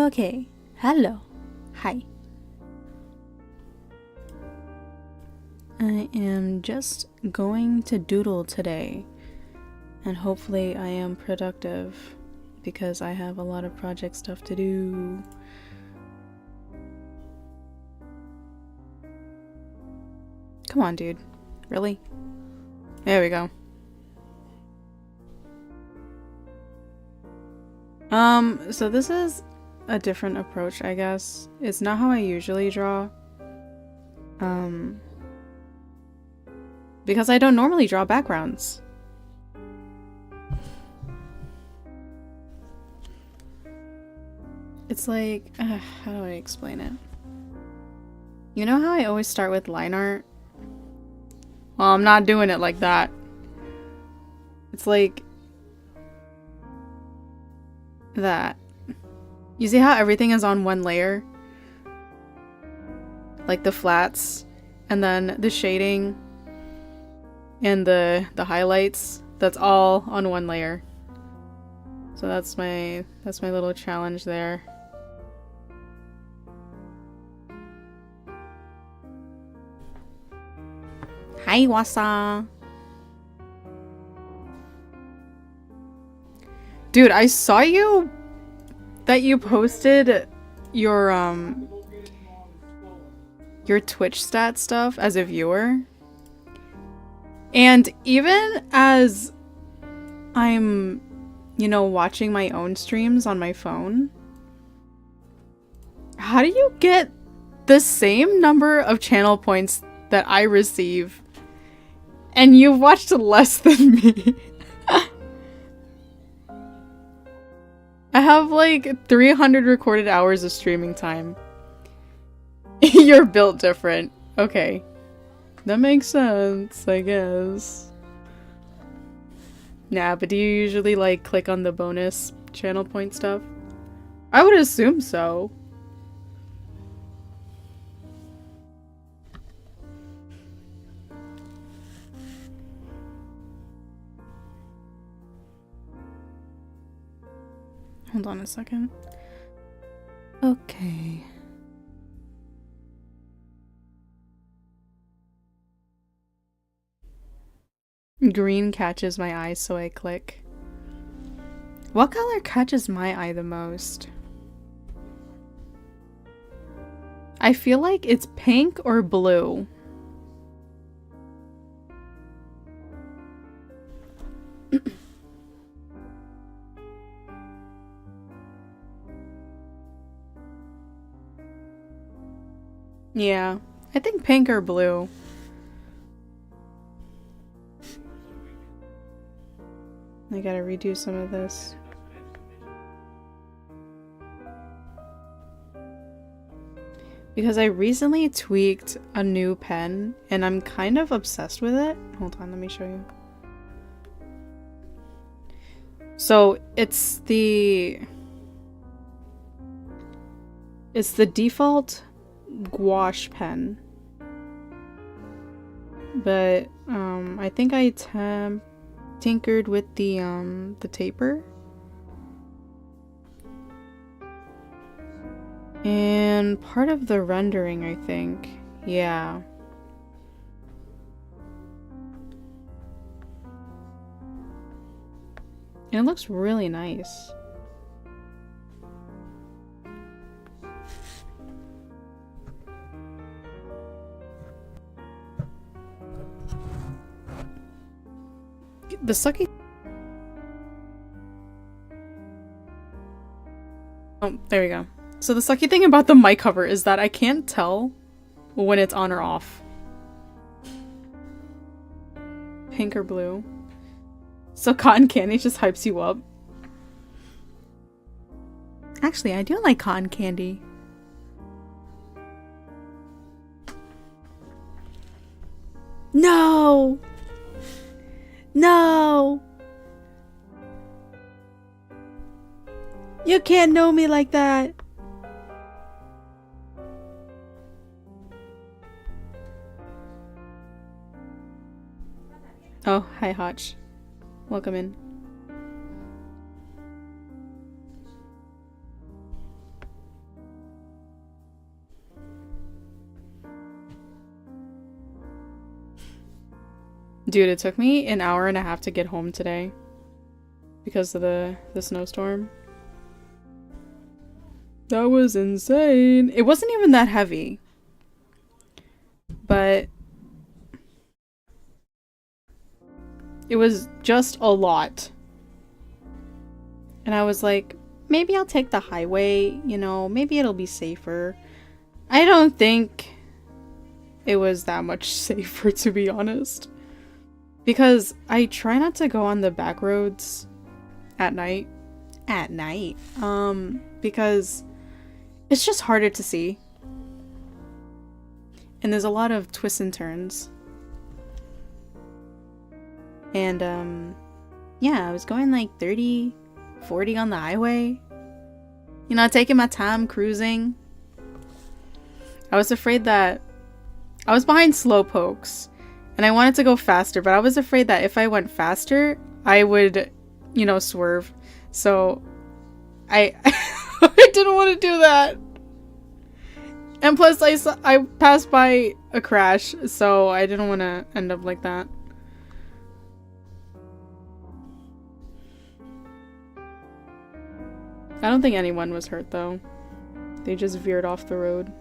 Okay, hello. Hi. I am just going to doodle today, and hopefully I am productive because I have a lot of project stuff to do. Come on, dude. Really? There we go. So this is a different approach, I guess. It's not how I usually draw. Because I don't normally draw backgrounds. It's like, how do I explain it? You know how I always start with line art? Well, I'm not doing it like that. It's like that. You see how everything is on one layer? Like the flats, and then the shading, and the highlights. That's all on one layer. So that's my little challenge there. Hi, Wasa. Dude, I saw that you posted your Twitch stat stuff as a viewer. And even as I'm, watching my own streams on my phone, how do you get the same number of channel points that I receive and you've watched less than me? I have like 300 recorded hours of streaming time. You're built different. Okay. That makes sense, I guess. Nah, but do you usually like click on the bonus channel point stuff? I would assume so. Hold on a second. Okay. Green catches my eye, so I click. What color catches my eye the most? I feel like it's pink or blue. Yeah, I think pink or blue. I gotta redo some of this. Because I recently tweaked a new pen and I'm kind of obsessed with it. Hold on, let me show you. So it's the default gouache pen. But I think I tinkered with the taper. And part of the rendering, I think. Yeah. And it looks really nice. The sucky... Oh, there we go. So the sucky thing about the mic cover is that I can't tell when it's on or off. Pink or blue. So cotton candy just hypes you up. Actually, I do like cotton candy. No! No! You can't know me like that! Oh, hi Hotch. Welcome in. Dude, it took me an hour and a half to get home today because of the snowstorm. That was insane. It wasn't even that heavy. But it was just a lot. And I was like, maybe I'll take the highway, you know, maybe it'll be safer. I don't think it was that much safer, to be honest. Because I try not to go on the back roads at night. Because it's just harder to see. And there's a lot of twists and turns. And, yeah, I was going like 30, 40 on the highway. You know, taking my time cruising. I was afraid that I was behind slowpokes and I wanted to go faster, but I was afraid that if I went faster, I would, you know, swerve. So I I didn't want to do that. And plus I passed by a crash, so I didn't want to end up like that. I don't think anyone was hurt though. They just veered off the road.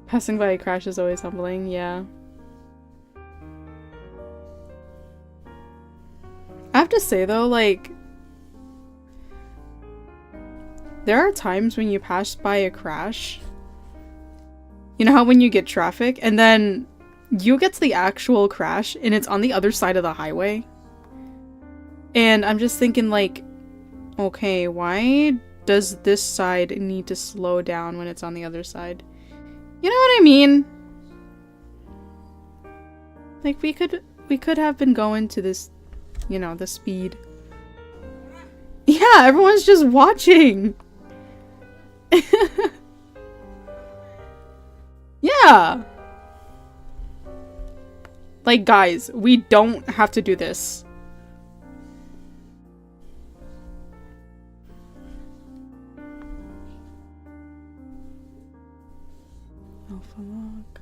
Passing by a crash is always humbling, yeah. I have to say though, like, there are times when you pass by a crash. You know how when you get traffic and then you get to the actual crash and it's on the other side of the highway? And I'm just thinking like, okay, why does this side need to slow down when it's on the other side? You know what I mean? Like we could have been going to this, you know, the speed. Yeah, everyone's just watching. Yeah. Like, guys, we don't have to do this. Alpha lock.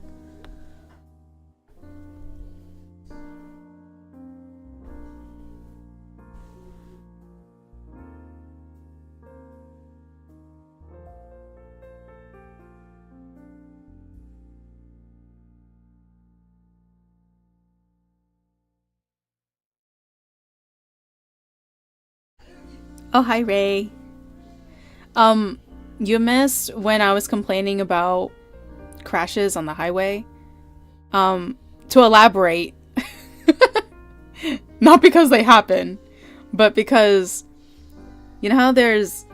Oh, hi, Ray. You missed when I was complaining about crashes on the highway. To elaborate, not because they happen, but because, you know how there's,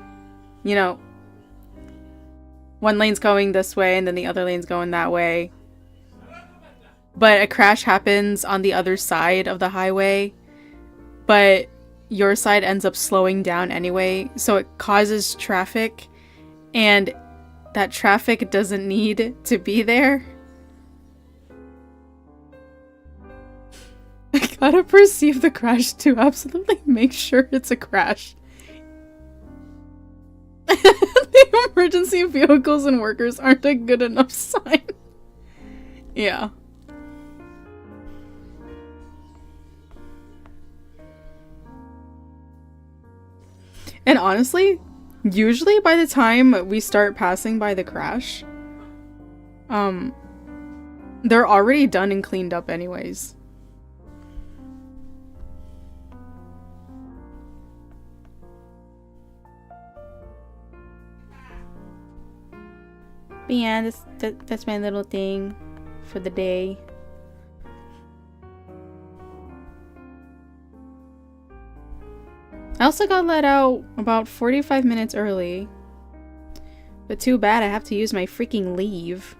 you know, one lane's going this way and then the other lane's going that way, but a crash happens on the other side of the highway, but your side ends up slowing down anyway, so it causes traffic, and that traffic doesn't need to be there. I gotta perceive the crash to absolutely make sure it's a crash. The emergency vehicles and workers aren't a good enough sign. Yeah. And honestly, usually by the time we start passing by the crash, they're already done and cleaned up anyways. But yeah, that's my little thing for the day. I also got let out about 45 minutes early. But too bad I have to use my freaking leave.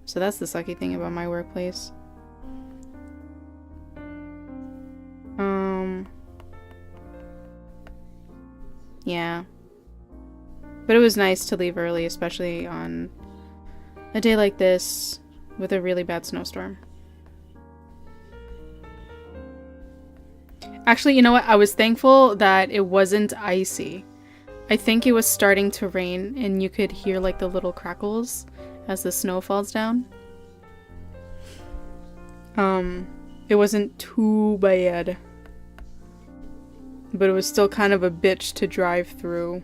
So that's the sucky thing about my workplace. Yeah. But it was nice to leave early, especially on a day like this with a really bad snowstorm. Actually, you know what? I was thankful that it wasn't icy. I think it was starting to rain and you could hear like the little crackles as the snow falls down. It wasn't too bad, but it was still kind of a bitch to drive through.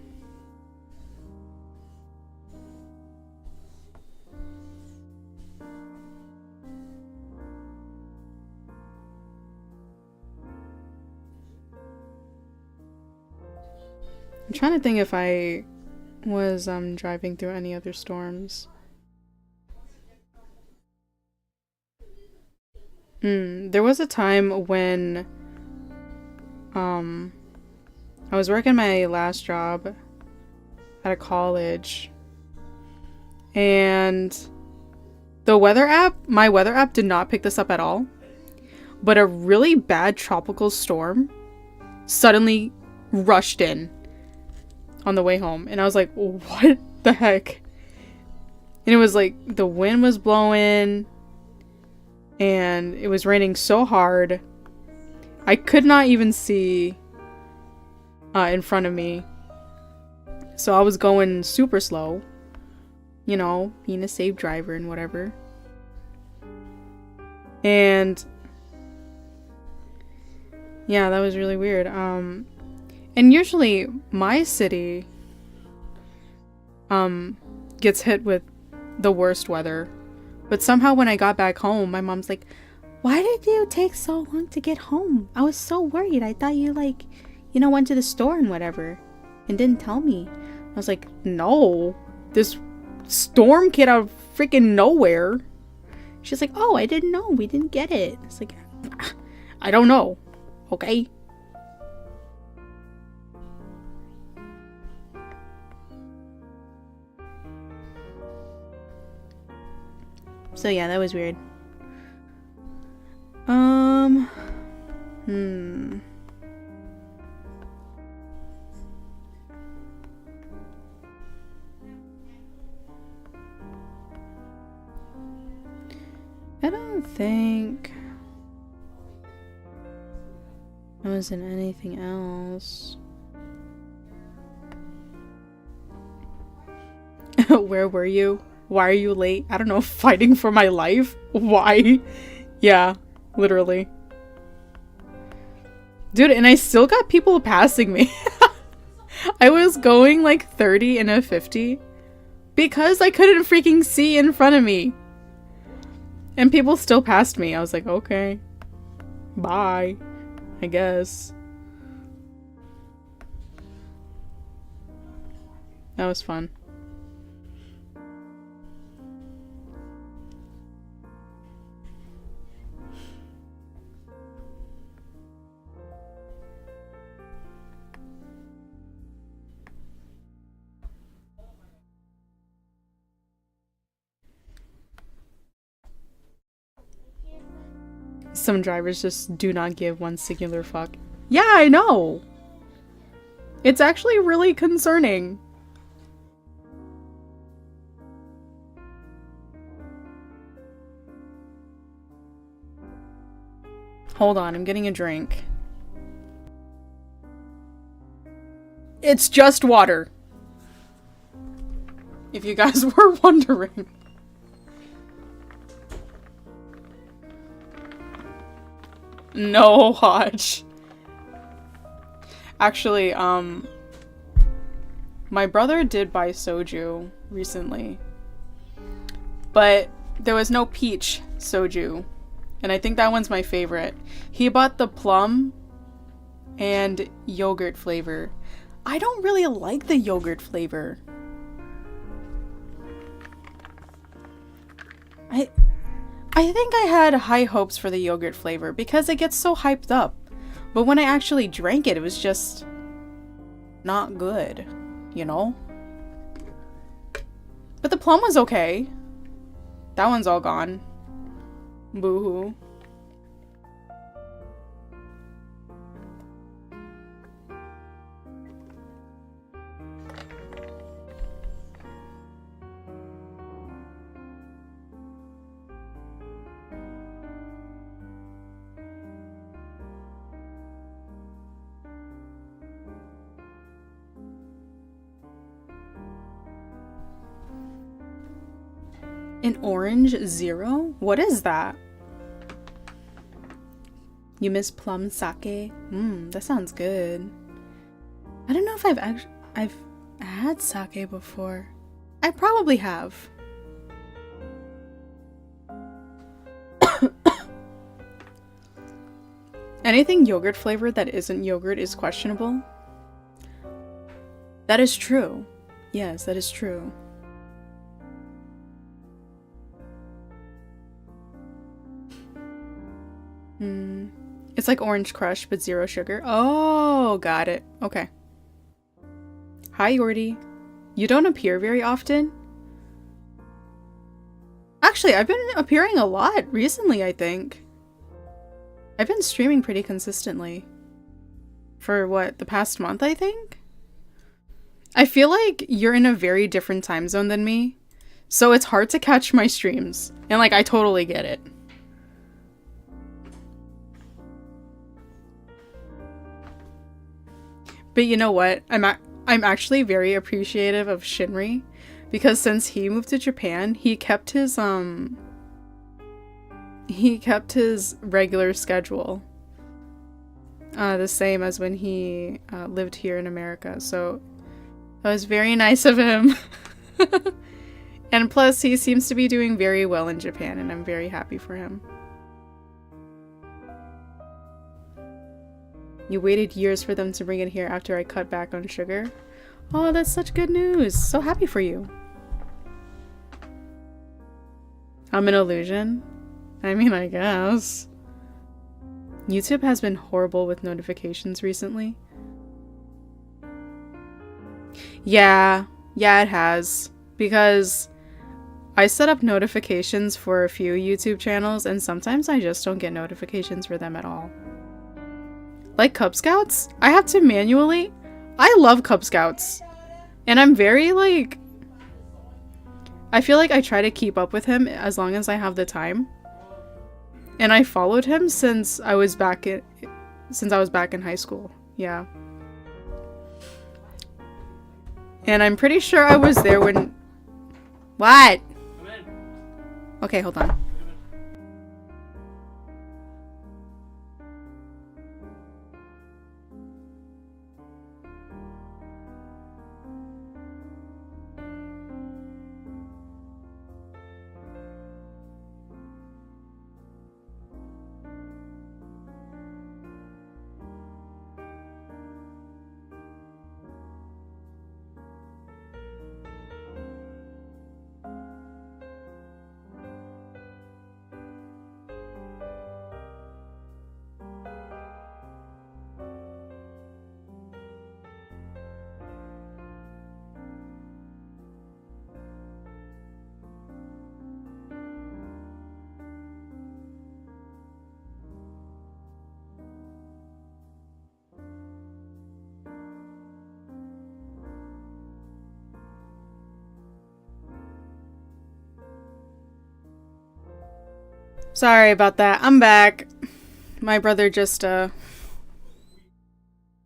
I'm trying to think if I was driving through any other storms. There was a time when I was working my last job at a college, and the weather app, my weather app did not pick this up at all, but a really bad tropical storm suddenly rushed in on the way home, and I was like, what the heck? And it was like the wind was blowing and it was raining so hard I could not even see in front of me, so I was going super slow, you know, being a safe driver and whatever. And yeah, that was really weird. And usually my city gets hit with the worst weather, but somehow when I got back home, my mom's like, why did you take so long to get home? I was so worried. I thought you like, you know, went to the store and whatever and didn't tell me. I was like, no, this storm came out of freaking nowhere. She's like, oh, I didn't know. We didn't get it. It's like, I don't know. Okay. So yeah, that was weird. I don't think I was in anything else. Where were you? Why are you late? I don't know, fighting for my life? Why? Yeah, literally. Dude, and I still got people passing me. I was going like 30 in a 50 because I couldn't freaking see in front of me. And people still passed me. I was like, okay. Bye. I guess. That was fun. Some drivers just do not give one singular fuck. Yeah, I know! It's actually really concerning. Hold on, I'm getting a drink. It's just water. If you guys were wondering. No, Hodge. Actually, my brother did buy soju recently, but there was no peach soju, and I think that one's my favorite. He bought the plum and yogurt flavor. I don't really like the yogurt flavor. I think I had high hopes for the yogurt flavor because it gets so hyped up. But when I actually drank it, it was just not good, you know? But the plum was okay. That one's all gone. Boo-hoo. An orange zero? What is that? You miss plum sake? That sounds good. I don't know if I've had sake before. I probably have. Anything yogurt flavored that isn't yogurt is questionable. That is true. Yes, that is true. It's like Orange Crush, but zero sugar. Oh, got it. Okay. Hi, Yordi. You don't appear very often? Actually, I've been appearing a lot recently, I think. I've been streaming pretty consistently. For what, the past month, I think? I feel like you're in a very different time zone than me, so it's hard to catch my streams. And like, I totally get it. But you know what? I'm actually very appreciative of Shinri, because since he moved to Japan, he kept his regular schedule the same as when he lived here in America. So that was very nice of him. And plus, he seems to be doing very well in Japan, and I'm very happy for him. You waited years for them to bring it here after I cut back on sugar. Oh, that's such good news. So happy for you. I'm an illusion? I mean, I guess. YouTube has been horrible with notifications recently. Yeah, it has. Because I set up notifications for a few YouTube channels, and sometimes I just don't get notifications for them at all. Like Cub Scouts? I have to manually... I love Cub Scouts. And I'm very, like... I feel like I try to keep up with him as long as I have the time. And I followed him since I was back in high school. Yeah. And I'm pretty sure I was there when... What? Okay, hold on. Sorry about that. I'm back. My brother just, I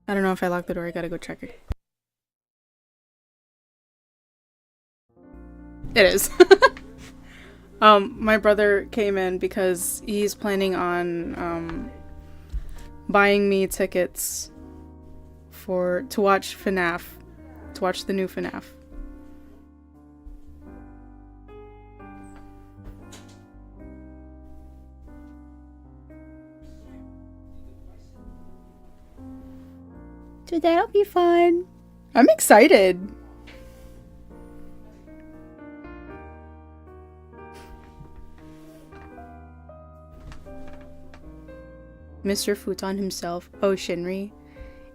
don't know if I locked the door. I gotta go check it. It is. My brother came in because he's planning on, buying me tickets to watch FNAF. To watch the new FNAF. So that'll be fun. I'm excited. Mr. Futon himself. Oh, Shinri.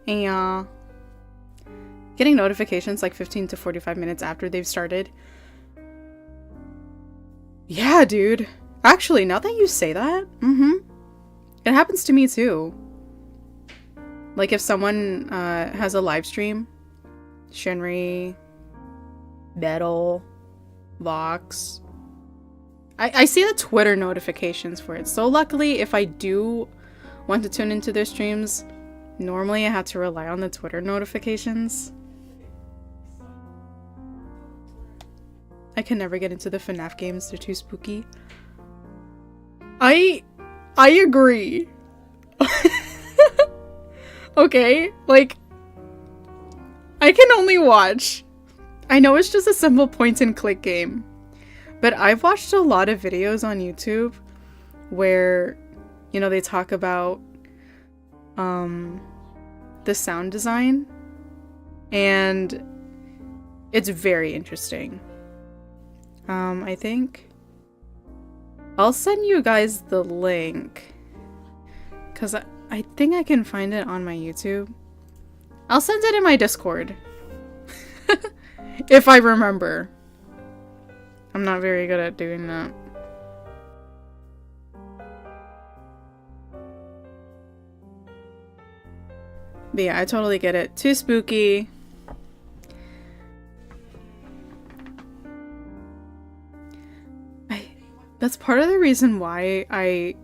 And getting notifications like 15 to 45 minutes after they've started. Yeah, dude. Actually, now that you say that, it happens to me too. Like if someone has a live stream, Shinri, Battle, Vox, I see the Twitter notifications for it. So luckily, if I do want to tune into their streams, normally I have to rely on the Twitter notifications. I can never get into the FNAF games. They're too spooky. I agree. Okay, like, I can only watch. I know it's just a simple point and click game, but I've watched a lot of videos on YouTube where, you know, they talk about the sound design, and it's very interesting. I think I'll send you guys the link, because I think I can find it on my YouTube. I'll send it in my Discord. If I remember. I'm not very good at doing that. But yeah, I totally get it. Too spooky. That's part of the reason why I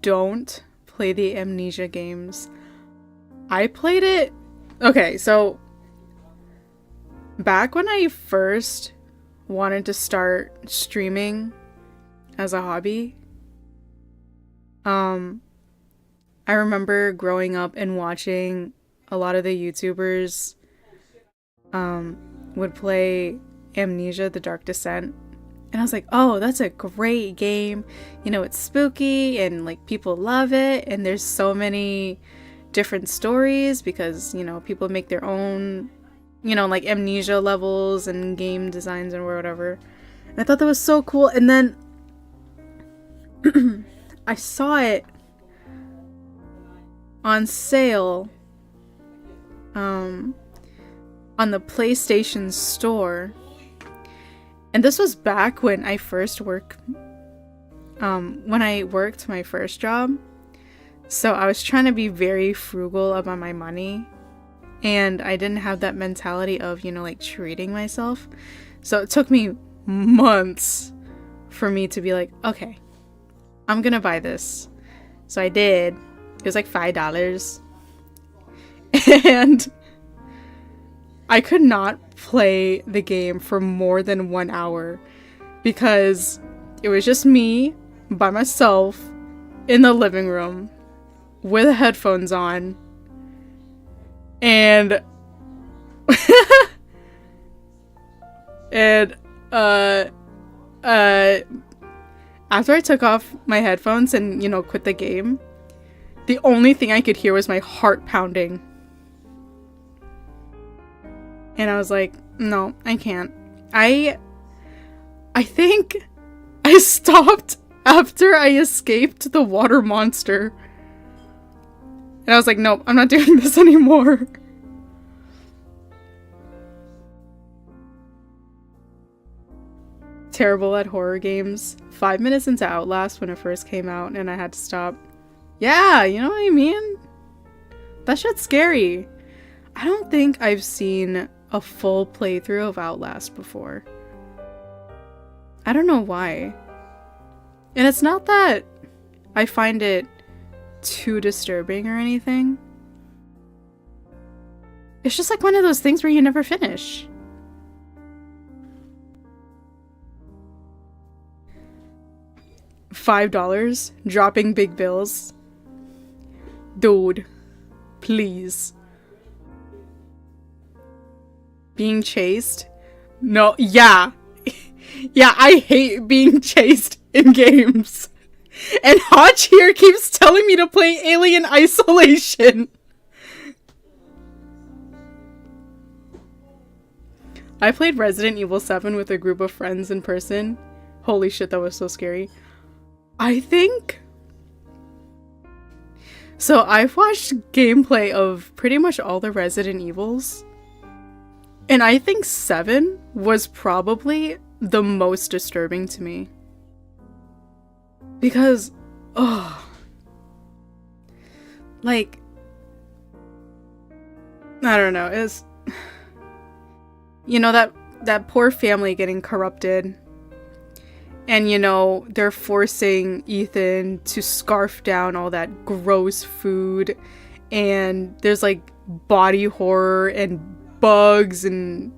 don't play the Amnesia games. I played it... Okay, so back when I first wanted to start streaming as a hobby, I remember growing up and watching a lot of the YouTubers would play Amnesia: The Dark Descent. And I was like, oh, that's a great game. You know, it's spooky and like people love it. And there's so many different stories because, you know, people make their own, you know, like Amnesia levels and game designs and whatever. And I thought that was so cool. And then I saw it on sale on the PlayStation Store. And this was back when I first worked my first job. So I was trying to be very frugal about my money. And I didn't have that mentality of, you know, like treating myself. So it took me months for me to be like, okay, I'm gonna buy this. So I did. It was like $5. And I could not play the game for more than 1 hour because it was just me by myself in the living room with headphones on, and after I took off my headphones and, you know, quit the game, the only thing I could hear was my heart pounding. And I was like, no, I can't. I think I stopped after I escaped the water monster. And I was like, nope, I'm not doing this anymore. Terrible at horror games. 5 minutes into Outlast when it first came out and I had to stop. Yeah, you know what I mean? That shit's scary. I don't think I've seen a full playthrough of Outlast before. I don't know why. And it's not that I find it too disturbing or anything. It's just like one of those things where you never finish. $5, dropping big bills. Dude, please. Being chased? No, yeah. Yeah, I hate being chased in games. And Hodge here keeps telling me to play Alien Isolation. I played Resident Evil 7 with a group of friends in person. Holy shit, that was so scary. I think... So I've watched gameplay of pretty much all the Resident Evils. And I think 7 was probably the most disturbing to me. Because, oh, like, I don't know, it's, you know, that poor family getting corrupted. And, you know, they're forcing Ethan to scarf down all that gross food. And there's, like, body horror and bugs and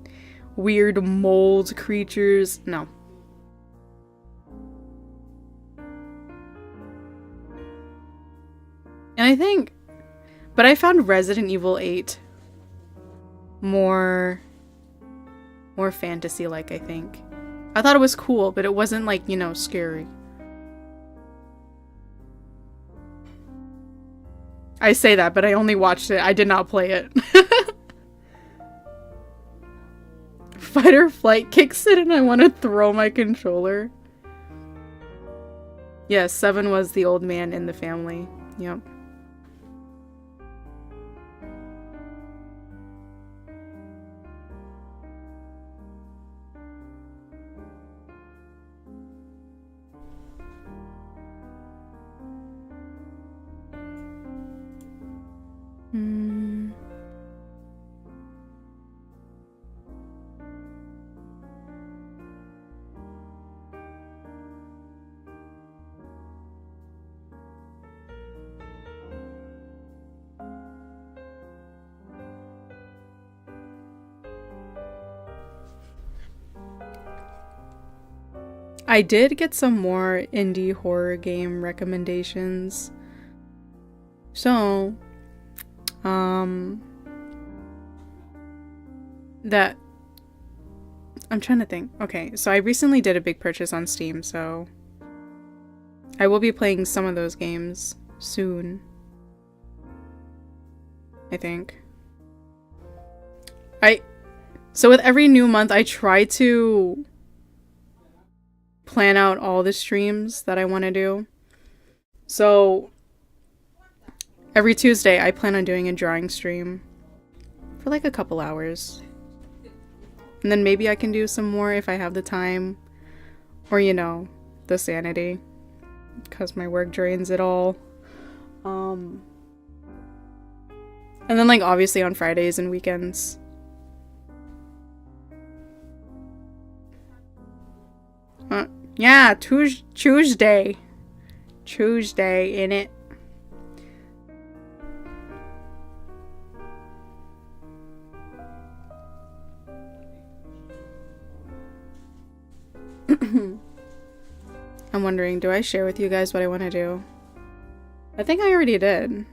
weird mold creatures. No. And I think, but I found Resident Evil 8 more fantasy-like, I think. I thought it was cool, but it wasn't like, you know, scary. I say that, but I only watched it. I did not play it. Fight or flight kicks in and I want to throw my controller. Yes, 7 was the old man in the family. Yep. I did get some more indie horror game recommendations. So, that I'm trying to think. Okay, so I recently did a big purchase on Steam, so I will be playing some of those games soon. I think. So with every new month, I try to plan out all the streams that I want to do. So every Tuesday, I plan on doing a drawing stream for like a couple hours. And then maybe I can do some more if I have the time. Or, you know, the sanity. Because my work drains it all. And then, like, obviously on Fridays and weekends. Yeah, Tuesday. Tuesday, innit? I'm wondering, do I share with you guys what I want to do? I think I already did.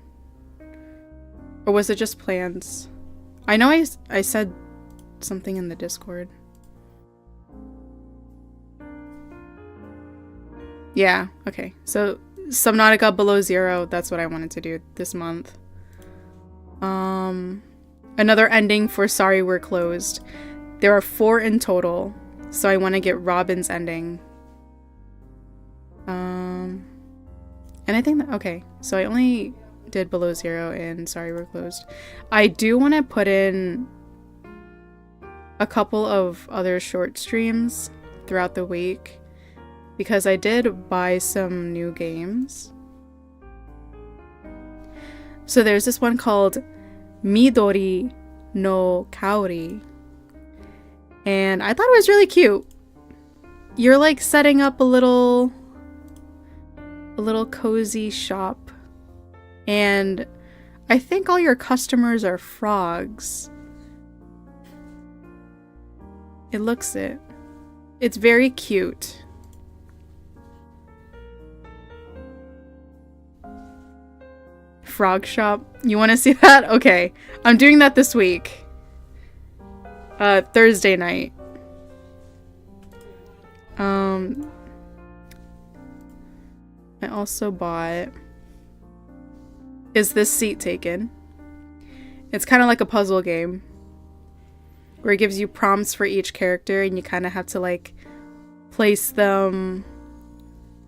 Or was it just plans? I know I said something in the Discord. Yeah, okay. So, Subnautica Below Zero, that's what I wanted to do this month. Another ending for Sorry We're Closed. There are 4 in total, so I want to get Robin's ending. And I think that, okay, so I only did Below Zero and Sorry We're Closed. I do want to put in a couple of other short streams throughout the week because I did buy some new games. So there's this one called Midori no Kaori, and I thought it was really cute. You're like setting up a little cozy shop, and I think all your customers are frogs. It's very cute. Frog shop. You want to see that? Okay. I'm doing that this week. Thursday night. I also bought Is This Seat Taken? It's kind of like a puzzle game where it gives you prompts for each character and you kind of have to like place them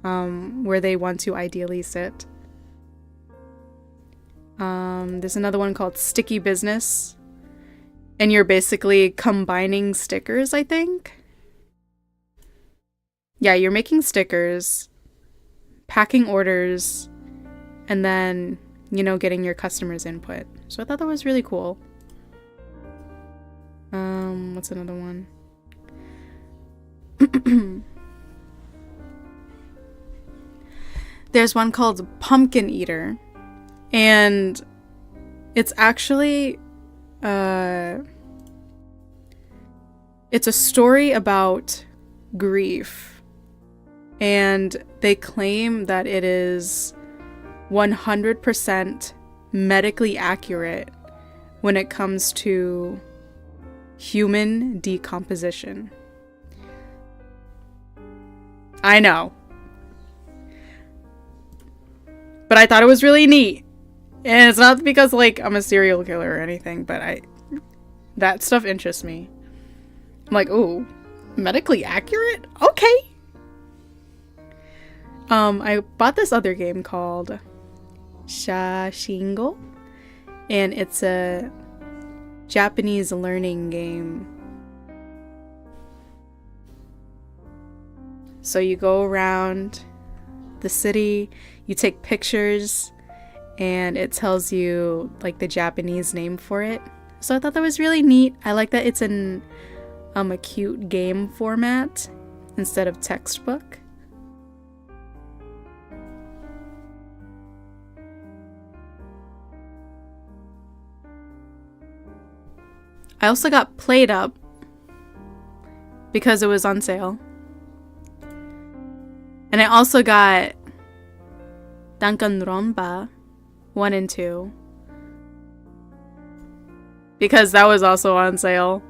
where they want to ideally sit. There's another one called Sticky Business, and you're basically combining stickers, I think. Yeah, you're making stickers, packing orders, and then, you know, getting your customers' input. So I thought that was really cool. What's another one? There's one called Pumpkin Eater, and it's actually, It's a story about grief. And they claim that it is 100% medically accurate when it comes to human decomposition. I know. But I thought it was really neat. And it's not because, like, I'm a serial killer or anything, but that stuff interests me. I'm like, ooh, medically accurate? Okay. I bought this other game called Shashingo, and it's a Japanese learning game. So you go around the city, you take pictures, and it tells you like the Japanese name for it. So I thought that was really neat. I like that it's in a cute game format instead of textbook. I also got Played Up because it was on sale. And I also got Danganronpa 1 and 2 because that was also on sale.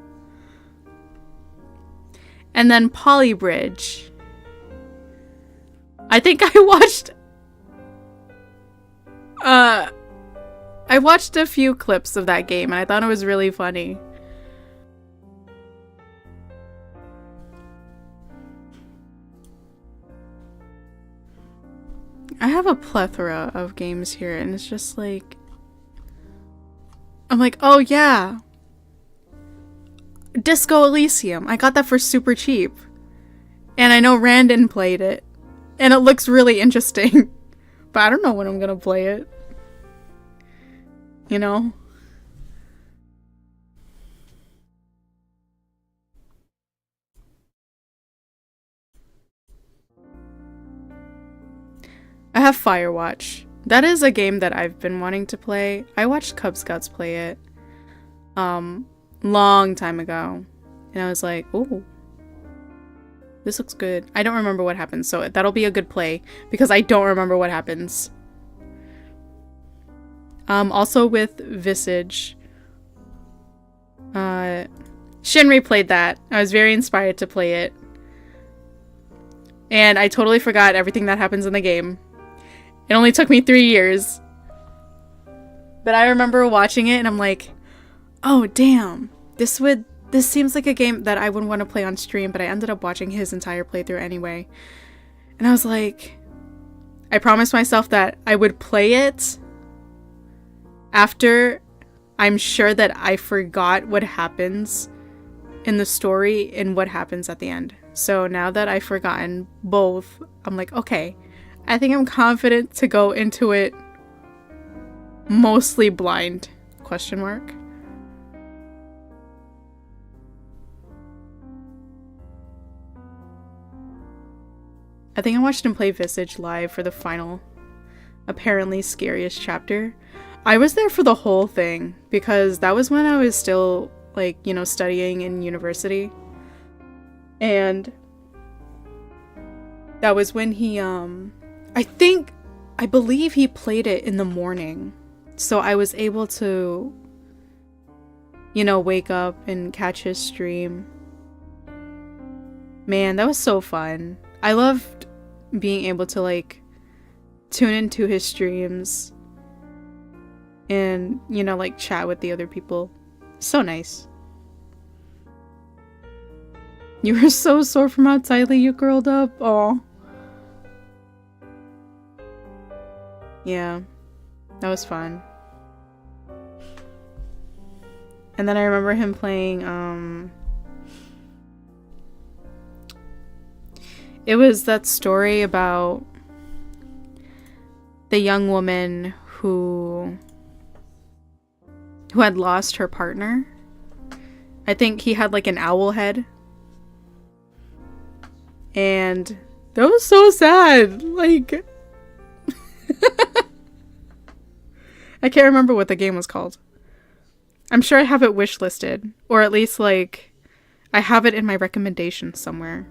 And then Polybridge. I think I watched a few clips of that game and I thought it was really funny. I have a plethora of games here and it's just like, I'm like, oh yeah, Disco Elysium. I got that for super cheap. And I know Randon played it. And it looks really interesting. But I don't know when I'm gonna play it. You know? I have Firewatch. That is a game that I've been wanting to play. I watched Cub Scouts play it. Long time ago. And I was like, ooh. This looks good. I don't remember what happens, so that'll be a good play. Because I don't remember what happens. Also with Visage. Shinri played that. I was very inspired to play it. And I totally forgot everything that happens in the game. It only took me 3 years. But I remember watching it and I'm like, oh damn. This seems like a game that I wouldn't want to play on stream, but I ended up watching his entire playthrough anyway. And I was like, I promised myself that I would play it after I'm sure that I forgot what happens in the story and what happens at the end. So now that I've forgotten both, I'm like, okay, I think I'm confident to go into it mostly blind, question mark. I think I watched him play Visage live for the final, apparently scariest chapter. I was there for the whole thing because that was when I was still, like, you know, studying in university. And that was when he, I believe he played it in the morning. So I was able to, you know, wake up and catch his stream. Man, that was so fun. I loved being able to, like, tune into his streams and, you know, like, chat with the other people. So nice. You were so sore from how tightly you curled up. Aw. Yeah. That was fun. And then I remember him playing, it was that story about the young woman who had lost her partner. I think he had like an owl head. And that was so sad. Like, I can't remember what the game was called. I'm sure I have it wishlisted. Or at least, like, I have it in my recommendations somewhere.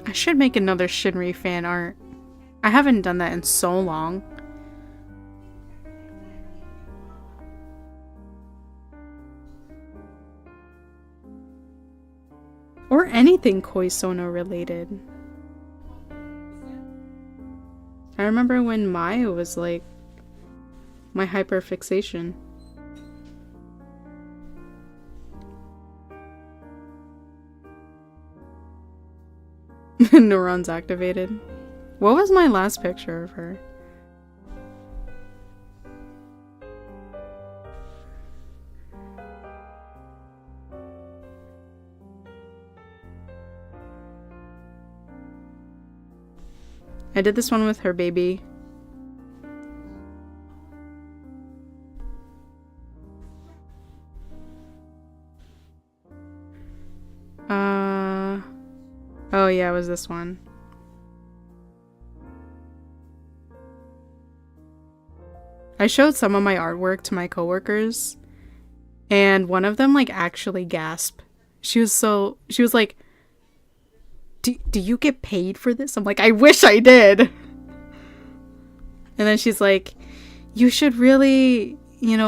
I should make another Shinri fan art. I haven't done that in so long. Or anything Koi Sono related. I remember when Maya was like my hyperfixation. Neurons activated. What was my last picture of her? I did this one with her baby. Oh yeah, it was this one. I showed some of my artwork to my coworkers, and one of them like actually gasped. She was like, do you get paid for this? I'm like, I wish I did. And then she's like, you should really,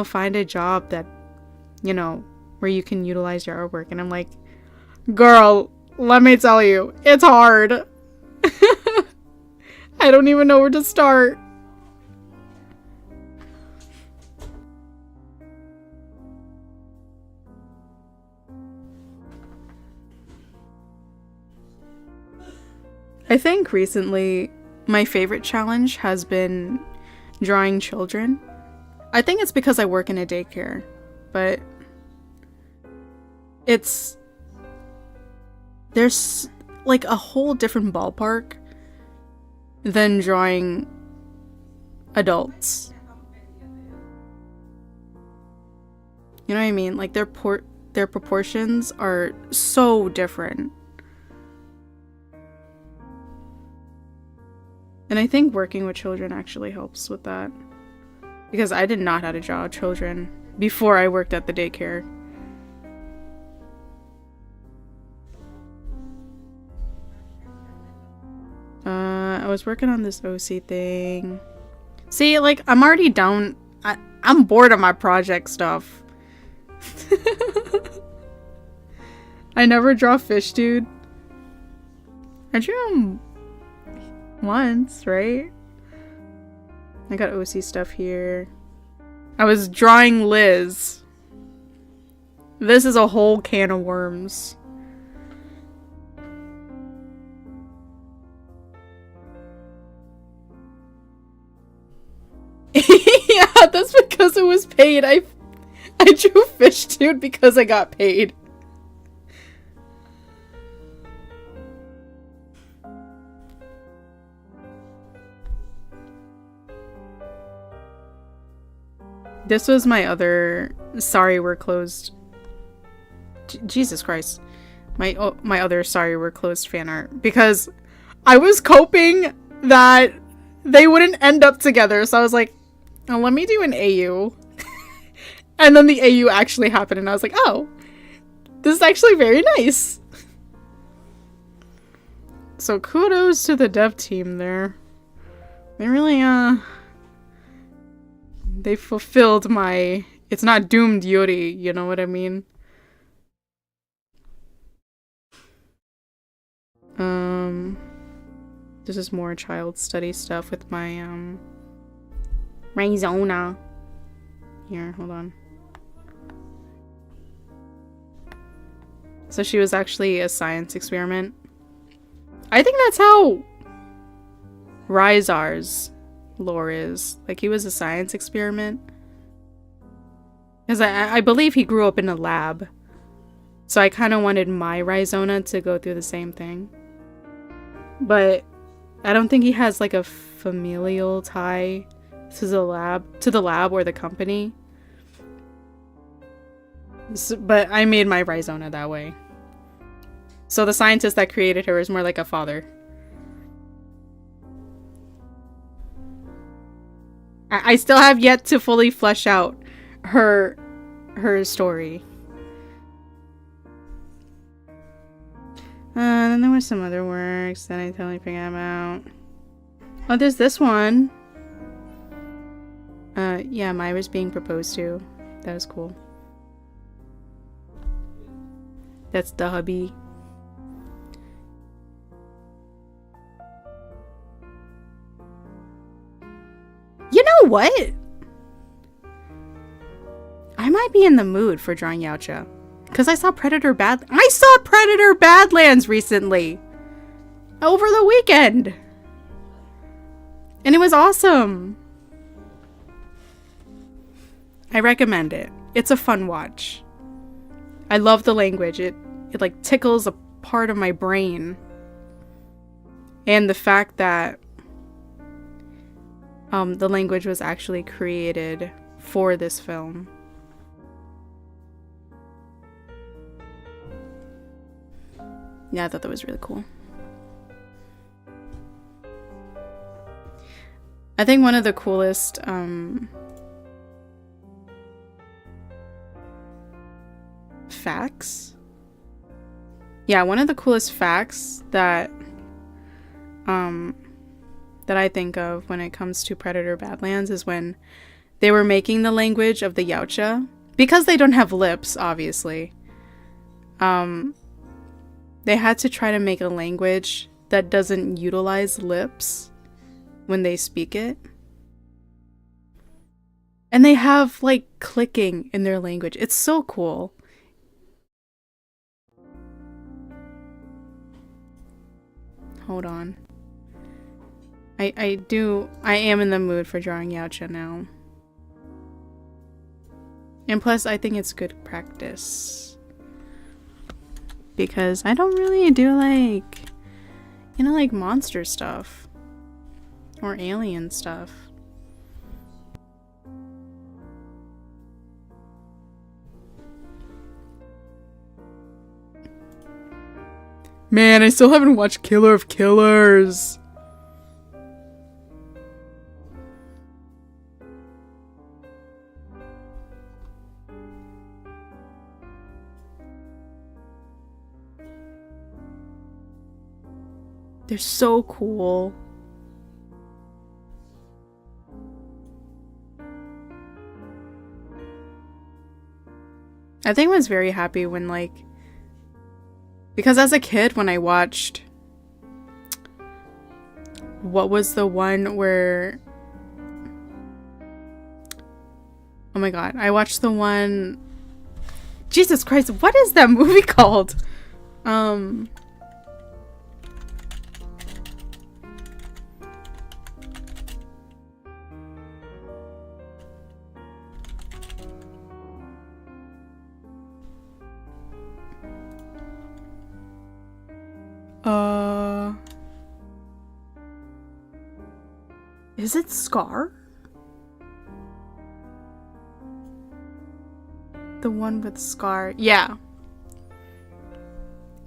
find a job that, where you can utilize your artwork. And I'm like, girl, let me tell you, it's hard. I don't even know where to start. I think recently my favorite challenge has been drawing children. I think it's because I work in a daycare, but there's like a whole different ballpark than drawing adults. You know what I mean? Like their proportions are so different. And I think working with children actually helps with that. Because I did not know how to draw children before I worked at the daycare. I was working on this OC thing. See, like, I'm already down. I'm bored of my project stuff. I never draw fish, dude. I drew him once, right? I got OC stuff here. I was drawing Liz. This is a whole can of worms. Yeah, that's because it was paid. I drew fish, dude, because I got paid. This was my other sorry we're closed. Jesus Christ. My other sorry we're closed fan art, because I was coping that they wouldn't end up together. So I was like, oh, let me do an AU. And then the AU actually happened, and I was like, oh, this is actually very nice. So kudos to the dev team there. They really, they fulfilled my, it's not doomed Yuri, you know what I mean? This is more child study stuff with my, Arizona. Here, hold on. So she was actually a science experiment. I think that's how Rizar's lore is. Like, he was a science experiment. Because I believe he grew up in a lab. So I kind of wanted my Rizona to go through the same thing. But I don't think he has like a familial tie to the lab or the company. So, but I made my Rizona that way. So the scientist that created her is more like a father. I still have yet to fully flesh out her story. Then there was some other works that I totally forgot about. Oh, there's this one. Yeah, Myra's being proposed to. That was cool. That's the hubby. You know what? I might be in the mood for drawing Yautja. Because I saw Predator Badlands recently. Over the weekend. And it was awesome. I recommend it. It's a fun watch. I love the language. It like tickles a part of my brain. And the fact that the language was actually created for this film. Yeah, I thought that was really cool. I think one of the coolest facts. Yeah, one of the coolest facts that I think of when it comes to Predator Badlands is when they were making the language of the Yautja. Because they don't have lips, obviously. They had to try to make a language that doesn't utilize lips when they speak it. And they have, like, clicking in their language. It's so cool. Hold on. I am in the mood for drawing Yautja now. And plus, I think it's good practice. Because I don't really do, like, you know, like monster stuff. Or alien stuff. Man, I still haven't watched Killer of Killers. They're so cool. I think I was very happy when, like, because as a kid, when I watched, what was the one where, oh my god, I watched the one, Jesus Christ, what is that movie called? Is it Scar? The one with Scar. Yeah.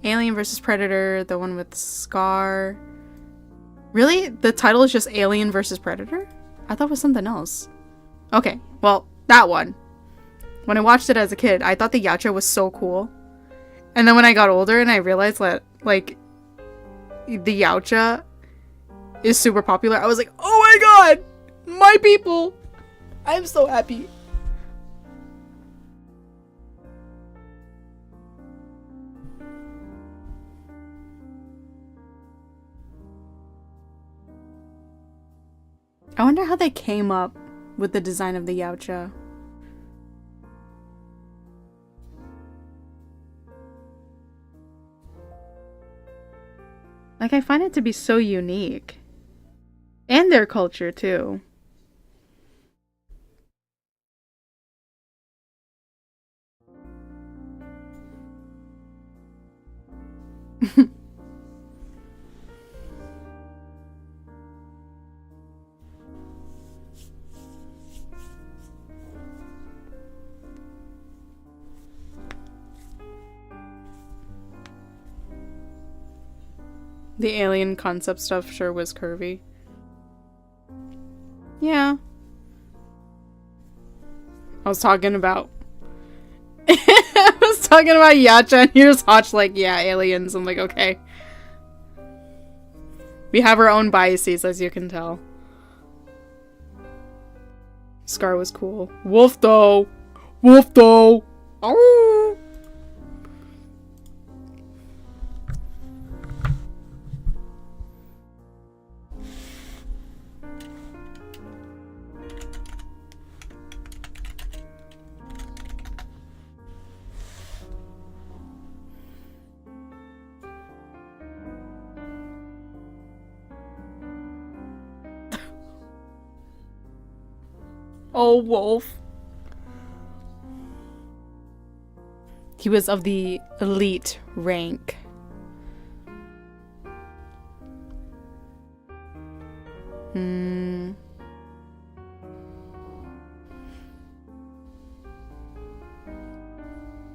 Alien vs. Predator, the one with Scar. Really? The title is just Alien versus Predator? I thought it was something else. Okay, well, that one. When I watched it as a kid, I thought the Yacha was so cool. And then when I got older and I realized that, like, the Yacha is super popular, I was like, oh my god! My people! I'm so happy. I wonder how they came up with the design of the Yautja. Like, I find it to be so unique. And their culture, too. The alien concept stuff sure was curvy. Yeah. I was talking about Yacha and here's Hotch like, yeah, aliens. I'm like, okay. We have our own biases, as you can tell. Scar was cool. Wolf though! Wolf though! Oh! Oh, Wolf. He was of the elite rank.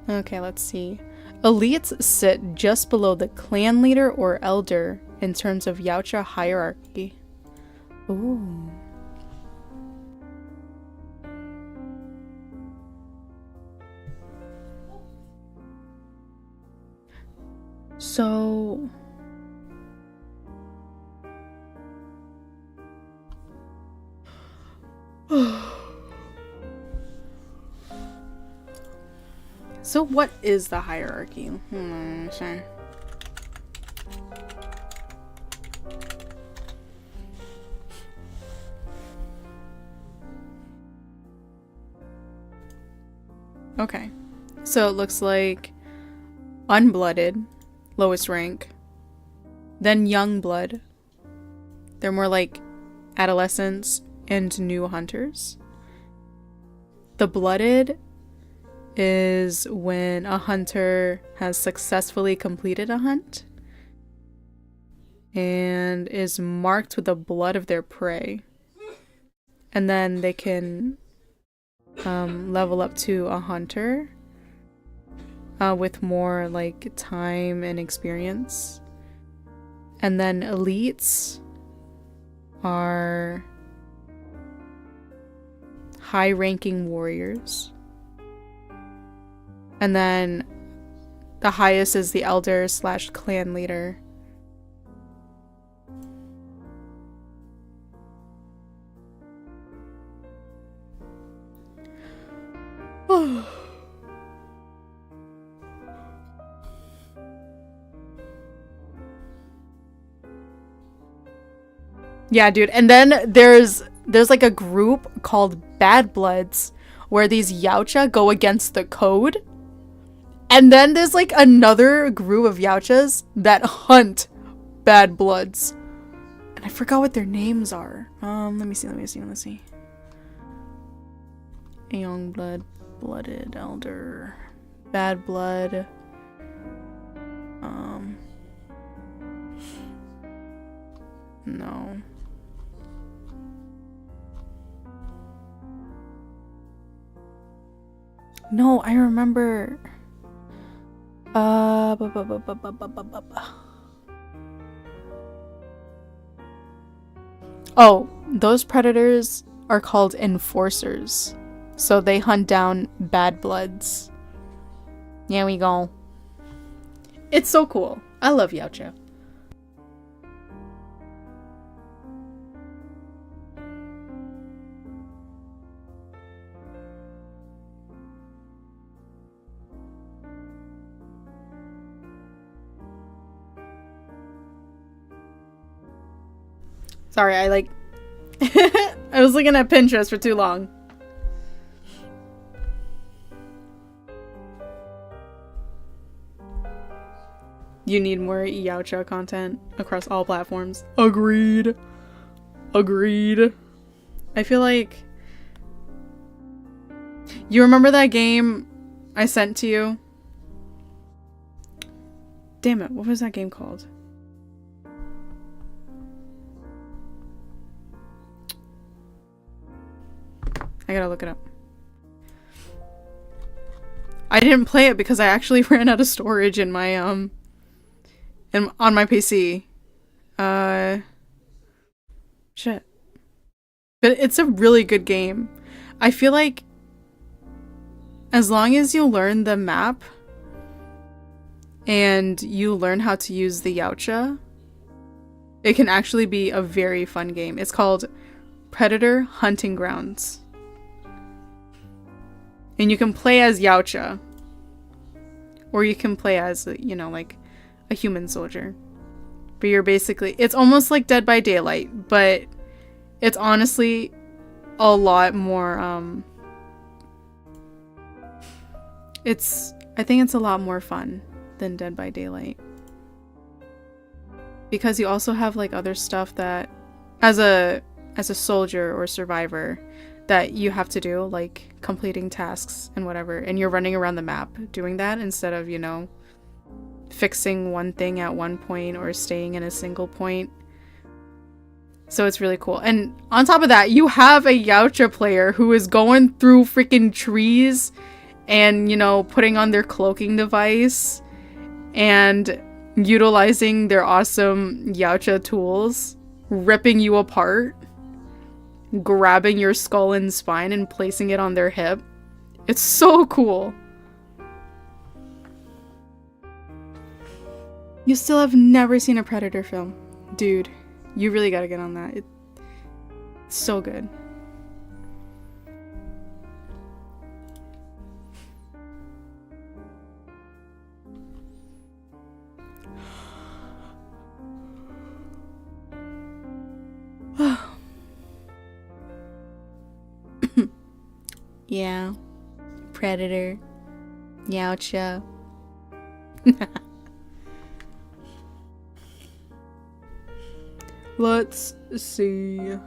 Okay, let's see. Elites sit just below the clan leader or elder in terms of Yautja hierarchy. Ooh. So... So what is the hierarchy? Sure. Okay. So it looks like unblooded, lowest rank. Then young blood. They're more like adolescents and new hunters. The blooded is when a hunter has successfully completed a hunt and is marked with the blood of their prey. And then they can level up to a hunter with more like time and experience. And then elites are high-ranking warriors. And then the highest is the elder / clan leader. Yeah, dude. And then there's like a group called Bad Bloods where these Yautja go against the code. And then there's like another group of Yautjas that hunt Bad Bloods. And I forgot what their names are. Let me see. Young blood, blooded elder, bad blood. No. No, I remember. Oh, those predators are called enforcers. So they hunt down bad bloods. There we go. It's so cool. I love Yautja. Sorry, I like... I was looking at Pinterest for too long. You need more Yautja content across all platforms. Agreed. Agreed. I feel like... You remember that game I sent to you? Damn it, what was that game called? I gotta look it up. I didn't play it because I actually ran out of storage in my on my PC. Shit. But it's a really good game. I feel like as long as you learn the map and you learn how to use the Yautja, it can actually be a very fun game. It's called Predator Hunting Grounds. And you can play as Yautja. Or you can play as, you know, like a human soldier. But you're basically... It's almost like Dead by Daylight, but it's honestly a lot more... I think it's a lot more fun than Dead by Daylight. Because you also have like other stuff that... As a soldier or survivor... that you have to do, like completing tasks and whatever, and you're running around the map doing that instead of, you know, fixing one thing at one point or staying in a single point. So it's really cool. And on top of that, you have a Yautja player who is going through freaking trees and, you know, putting on their cloaking device and utilizing their awesome Yautja tools, ripping you apart, grabbing your skull and spine and placing it on their hip. It's so cool. You still have never seen a Predator film. Dude, you really gotta get on that. It's so good. Yeah. Predator. Yautja. Let's see.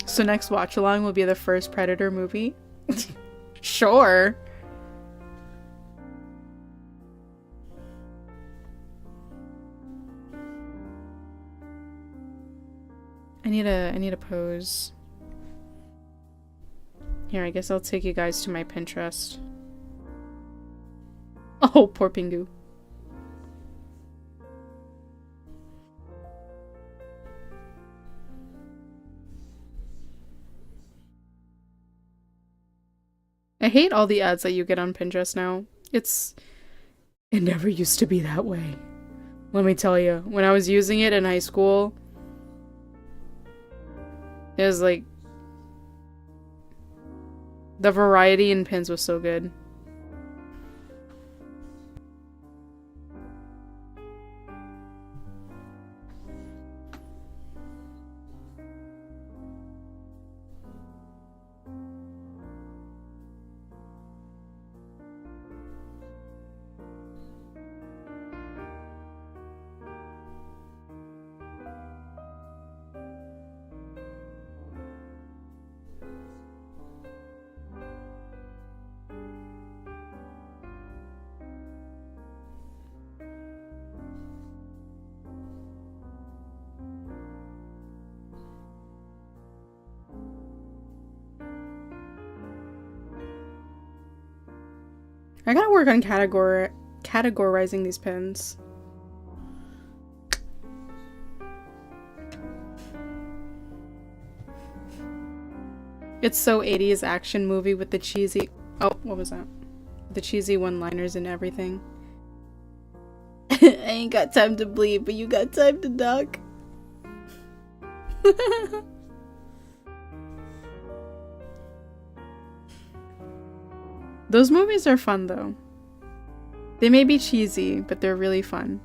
So next watch along will be the first Predator movie? Sure. I need a pose. Here, I guess I'll take you guys to my Pinterest. Oh, poor Pingu. I hate all the ads that you get on Pinterest now. It never used to be that way. Let me tell you, when I was using it in high school, it was like, the variety in pins was so good. I gotta work on categorizing these pins. It's so 80s action movie with the cheesy... Oh, what was that? The cheesy one-liners and everything. I ain't got time to bleed, but you got time to duck. Those movies are fun, though. They may be cheesy, but they're really fun.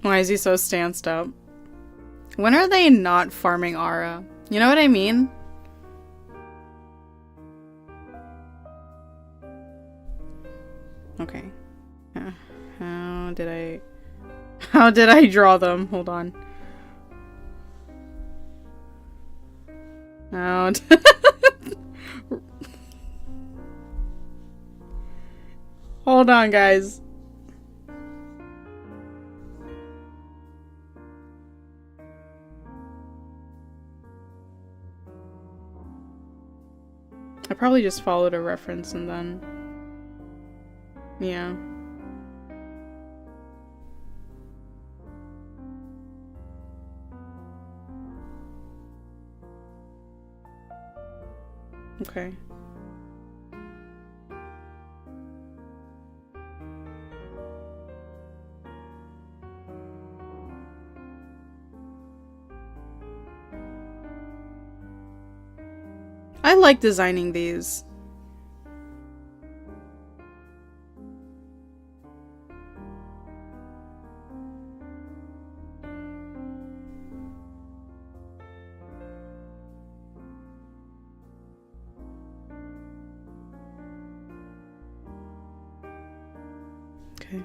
Why is he so stanced up? When are they not farming Ara? You know what I mean? Okay. How did I... How did I draw them? Hold on. How Hold on, guys. I probably just followed a reference and then... Yeah. Okay. I like designing these. Okay.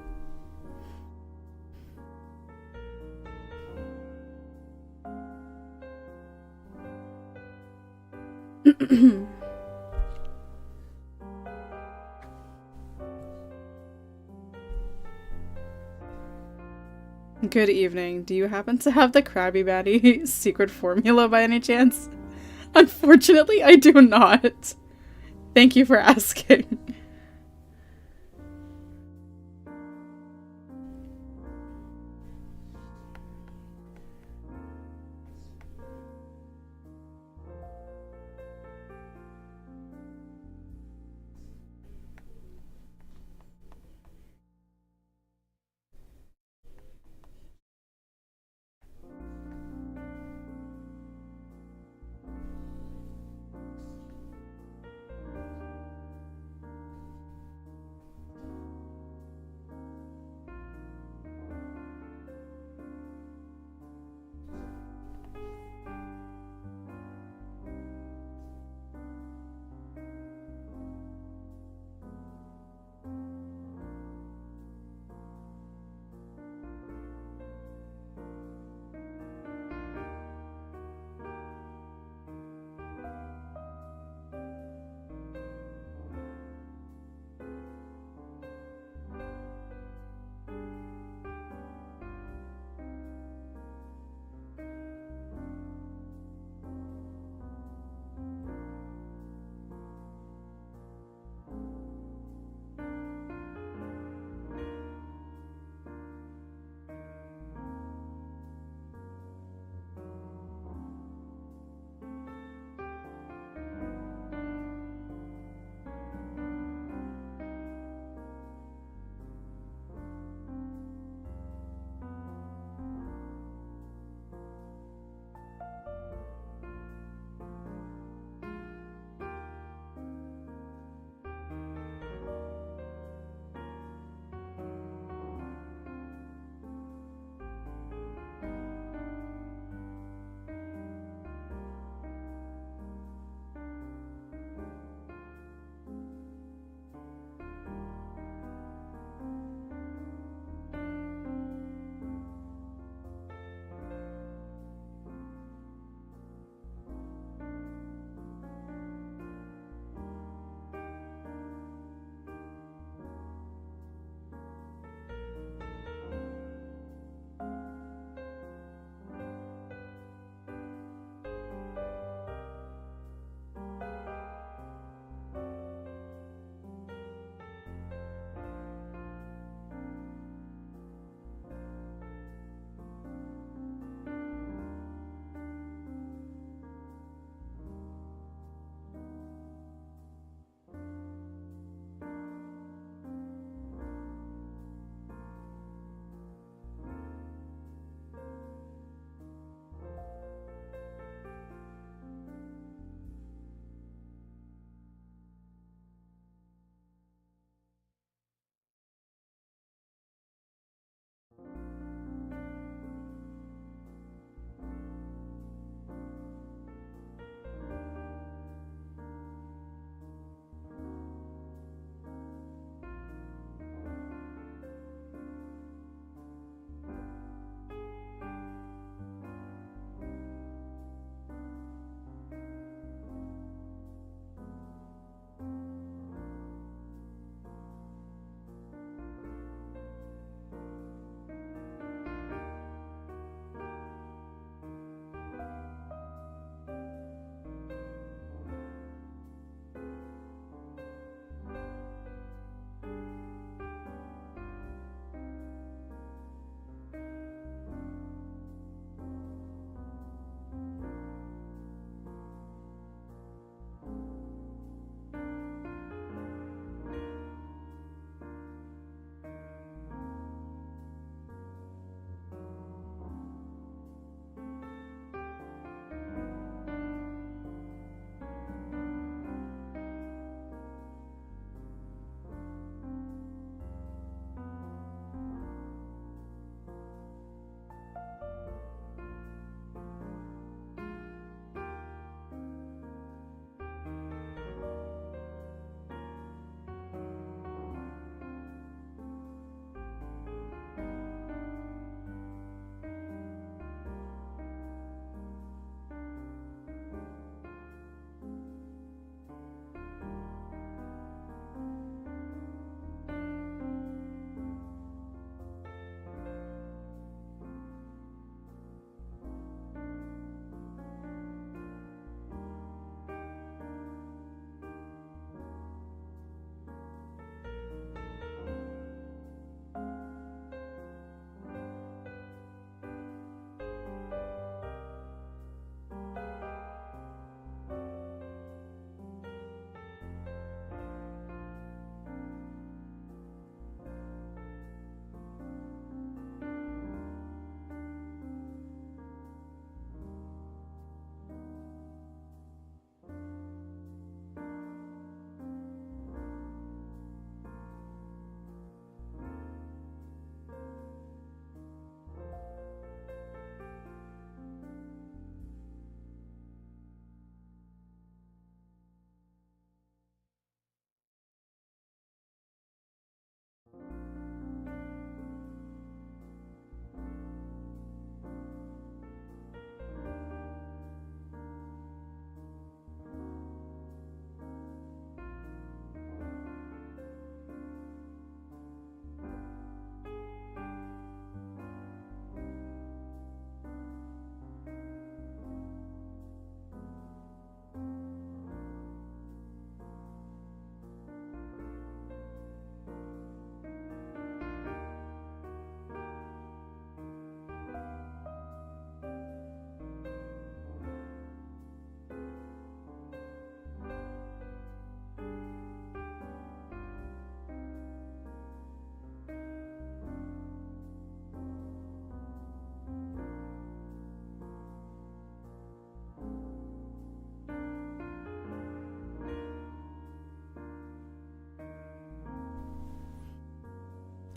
Good evening. Do you happen to have the Krabby Patty secret formula by any chance? Unfortunately, I do not. Thank you for asking.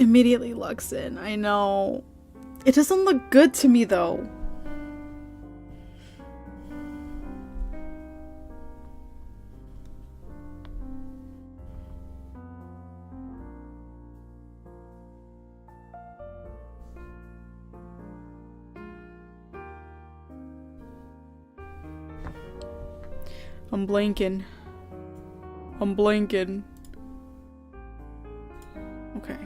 Immediately locks in. I know. It doesn't look good to me though. I'm blanking. I'm blanking. Okay.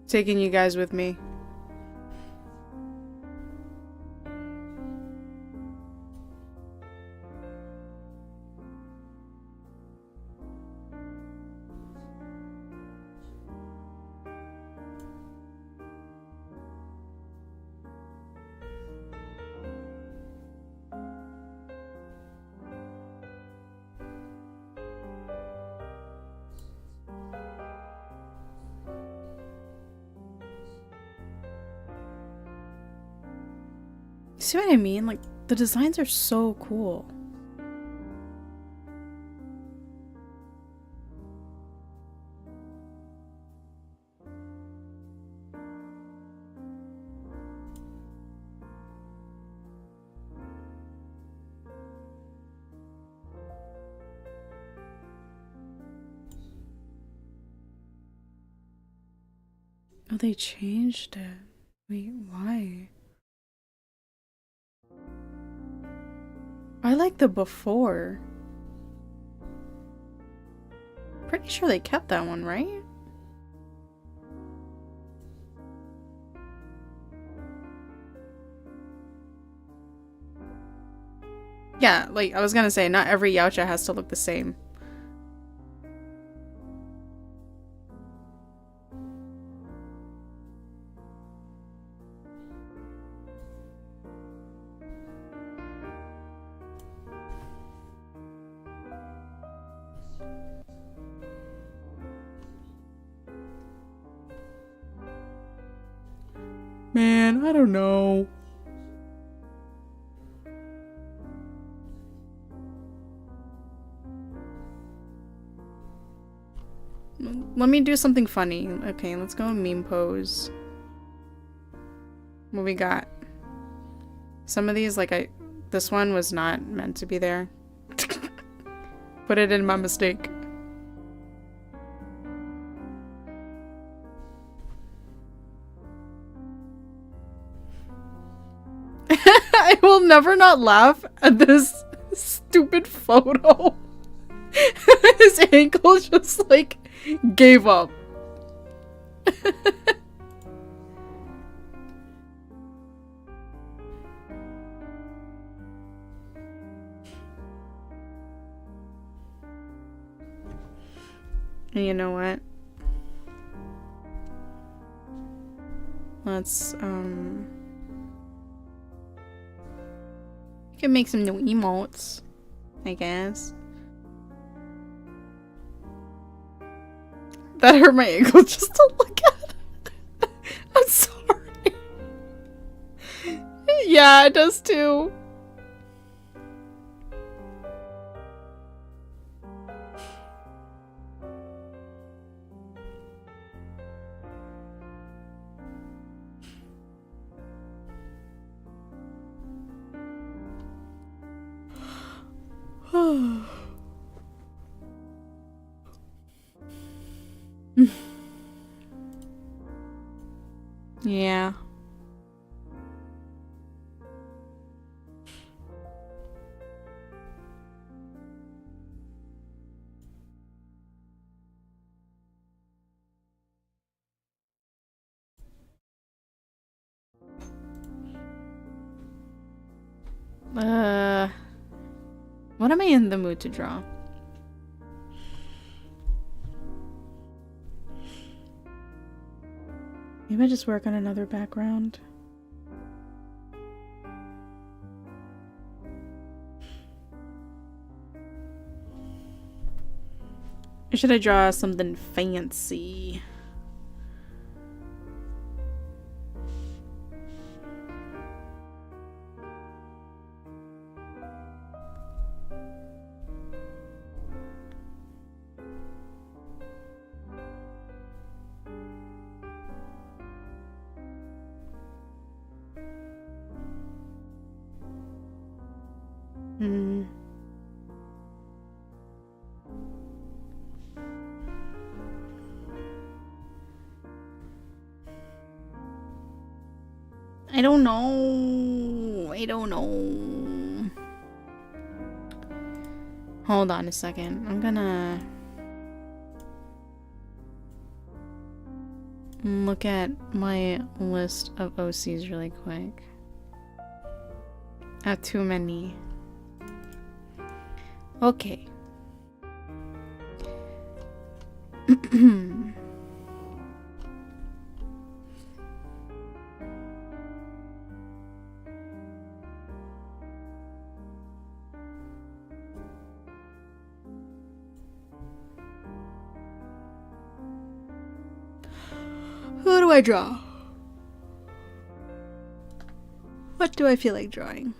Taking you guys with me. See what I mean? Like, the designs are so cool. Oh, they changed it. Wait, why? I like the before. Pretty sure they kept that one, right? Yeah, like, I was gonna say, not every Yautja has to look the same. Man, I don't know. Let me do something funny. Okay, let's go meme pose. What we got? Some of these, like this one was not meant to be there. Put it in my mistake. I will never not laugh at this stupid photo. His ankle just like gave up. And you know what? Let's you can make some new emotes, I guess. That hurt my ankle just to look at. I'm sorry. Yeah, it does too. Yeah. What am I in the mood to draw? Maybe I just work on another background. Or should I draw something fancy? Hmm. I don't know. I don't know. Hold on a second. I'm gonna look at my list of OCs really quick. I have too many. Okay. Who do I draw? What do I feel like drawing?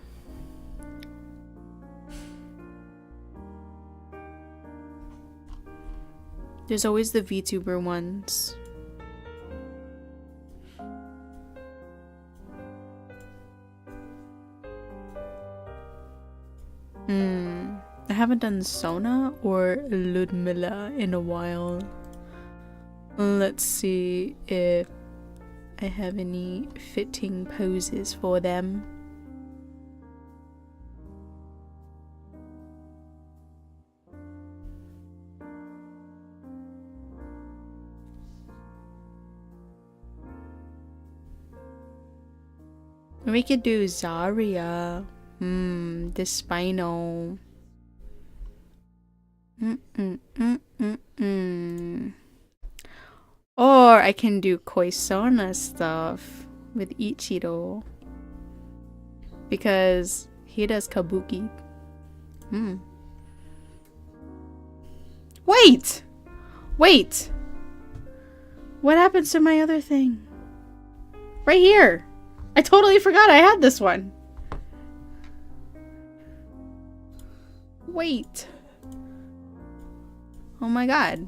There's always the VTuber ones. I haven't done Sona or Ludmilla in a while. Let's see if I have any fitting poses for them. We could do Zarya. Despino. Or I can do Koisona stuff with Ichiro. Because he does Kabuki. Wait! Wait! What happens to my other thing? Right here! I totally forgot I had this one. Wait. Oh my god.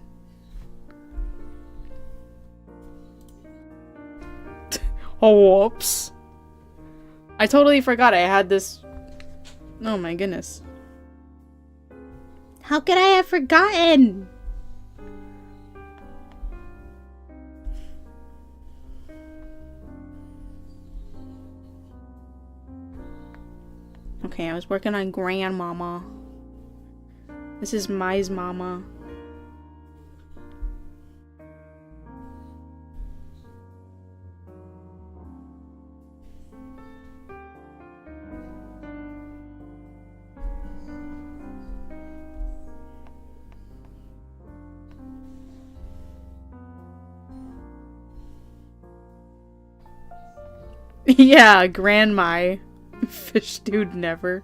Oh, whoops. I totally forgot I had this. Oh my goodness. How could I have forgotten? Okay, I was working on Grandmama. This is Mai's mama. Yeah, Grandma. Fish dude never.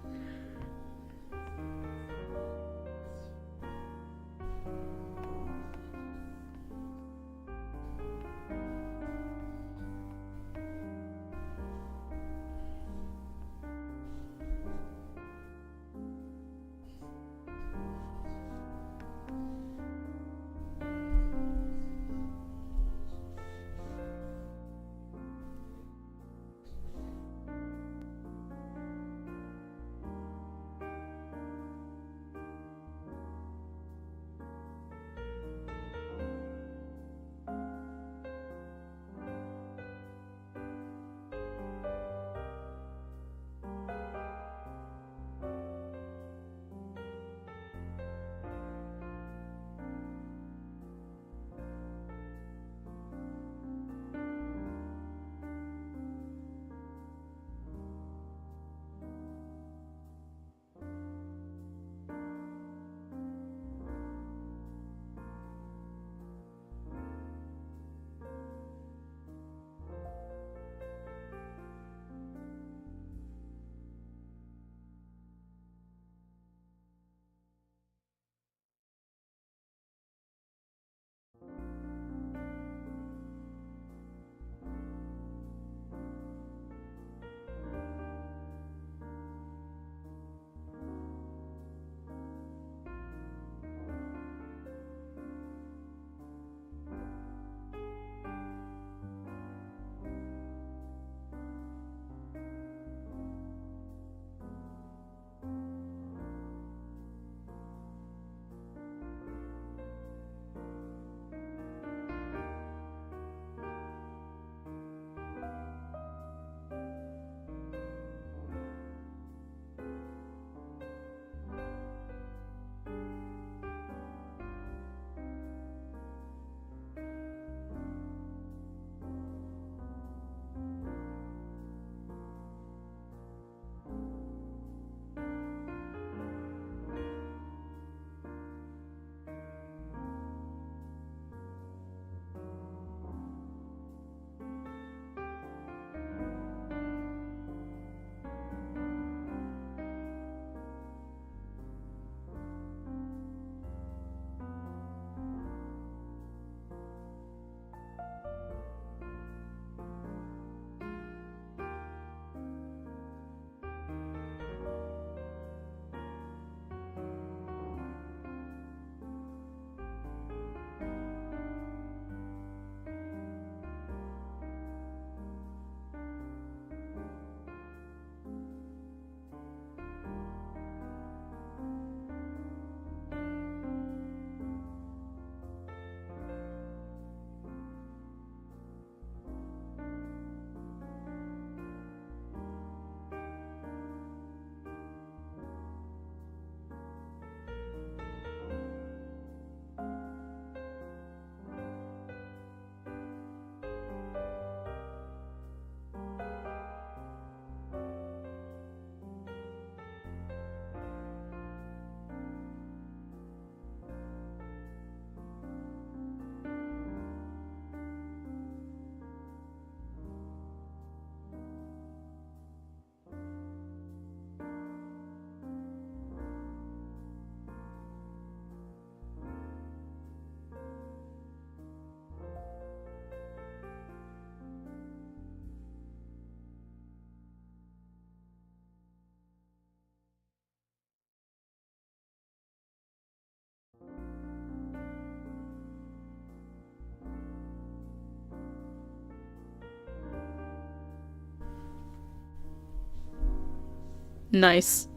Nice.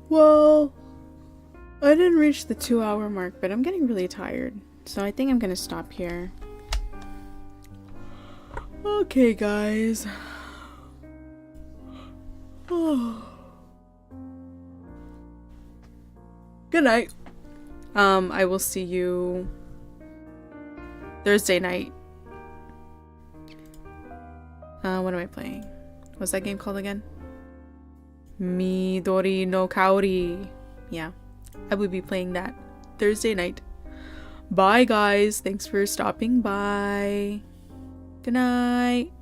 Well, I didn't reach the 2-hour mark, but I'm getting really tired. So I think I'm gonna stop here. Okay, guys. Good night. I will see you Thursday night. What am I playing? What's that game called again? Midori no Kaori. Yeah, I will be playing that Thursday night. Bye, guys. Thanks for stopping by. Good night.